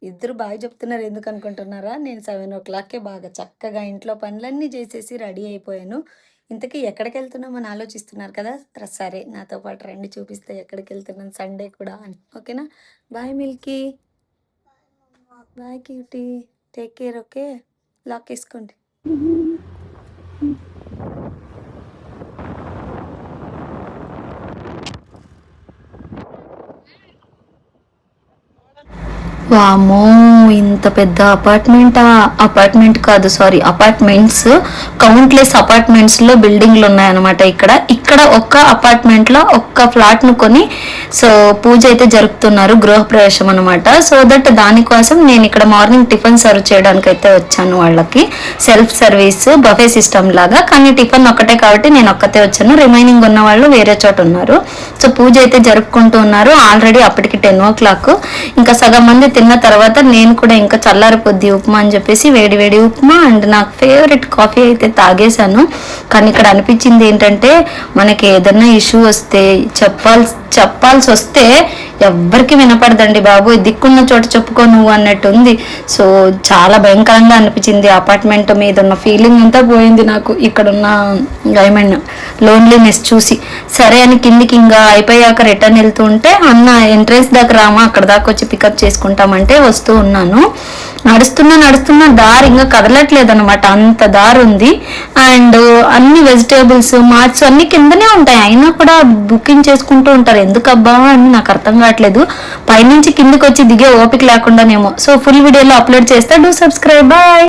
ఇద్దరు బాగా చెప్తున్నారు ఎందుకు అనుకుంటున్నారా? నేను 7:00కే బాగా చక్కగా ఇంట్లో పనులన్నీ చేసేసి రెడీ అయిపోయాను. ఇంతకీ ఎక్కడికెళ్తున్నామని ఆలోచిస్తున్నారు కదా! సరే నాతో పాటు రండి చూపిస్తా ఎక్కడికెళ్తున్నాను సండే కూడా అని. ఓకేనా? Bye Milky. Bye cutie. Take care okay. లాకేసుకోండి. వామ్మో! ఇంత పెద్ద అపార్ట్మెంటా? అపార్ట్మెంట్ కాదు సారీ అపార్ట్మెంట్స్. కౌంట్లెస్ అపార్ట్మెంట్స్‌లో బిల్డింగ్‌లున్నాయన్నమాట ఇక్కడ. ఇక్కడ ఒక్క అపార్ట్మెంట్‌లో ఒక్క ఫ్లాట్‌ను కొని సో పూజ అయితే జరుపుతున్నారు. గృహప్రవేశం అనమాట. సో దట్ దానికోసం నేను ఇక్కడ మార్నింగ్ టిఫిన్ సర్వ్ చేయడానికైతే వచ్చాను వాళ్ళకి. సెల్ఫ్ సర్వీస్ బఫే సిస్టమ్ లాగా. కానీ టిఫిన్ ఒక్కటే కాబట్టి నేను ఒక్కతే వచ్చాను. రిమైనింగ్ ఉన్న వాళ్ళు వేరే చోట ఉన్నారు. సో పూజ అయితే జరుపుకుంటూ ఉన్నారు. ఆల్రెడీ అప్పటికి 10:00. ఇంకా సగం మంది తిన్న తర్వాత నేను కూడా ఇంకా చల్లారిపోద్ది ఉప్మా అని చెప్పేసి వేడి వేడి ఉప్మా అండ్ నాకు ఫేవరెట్ కాఫీ అయితే తాగేశాను. కానీ ఇక్కడ అనిపించింది ఏంటంటే మనకి ఏదైనా ఇష్యూ వస్తే చెప్పాల్సి వస్తే ఎవ్వరికి వినపడదండి బాబు, దిక్కున్న చోట చెప్పుకో నువ్వు అన్నట్టు ఉంది. సో చాలా భయంకరంగా అనిపించింది. అపార్ట్మెంట్ మీద ఉన్న ఫీలింగ్ అంతా పోయింది నాకు ఇక్కడున్న లోన్లీనెస్ చూసి. సరే అని కిందికి ఇంకా అయిపోయాక రిటర్న్ వెళ్తూ ఉంటే అన్న ఎంట్రెన్స్ దాకా రామా అక్కడ దాకా వచ్చి పికప్ చేసుకుంటామంటే వస్తూ ఉన్నాను. నడుస్తున్నా దారి ఇంకా కదలట్లేదు అనమాట, అంత దారి ఉంది. అండ్ అన్ని వెజిటేబుల్స్ మార్ట్స్ అన్ని కిందనే ఉంటాయి, అయినా కూడా బుకింగ్ చేసుకుంటూ ఉంటారు. ఎందుకబ్బా అని నాకు అర్థం కావట్లేదు. పైనుంచి కిందకి వచ్చి దిగే ఓపిక లేకుండానేమో. సో ఫుల్ వీడియోలో అప్లోడ్ చేస్తే డూ సబ్స్క్రైబ్. బాయ్.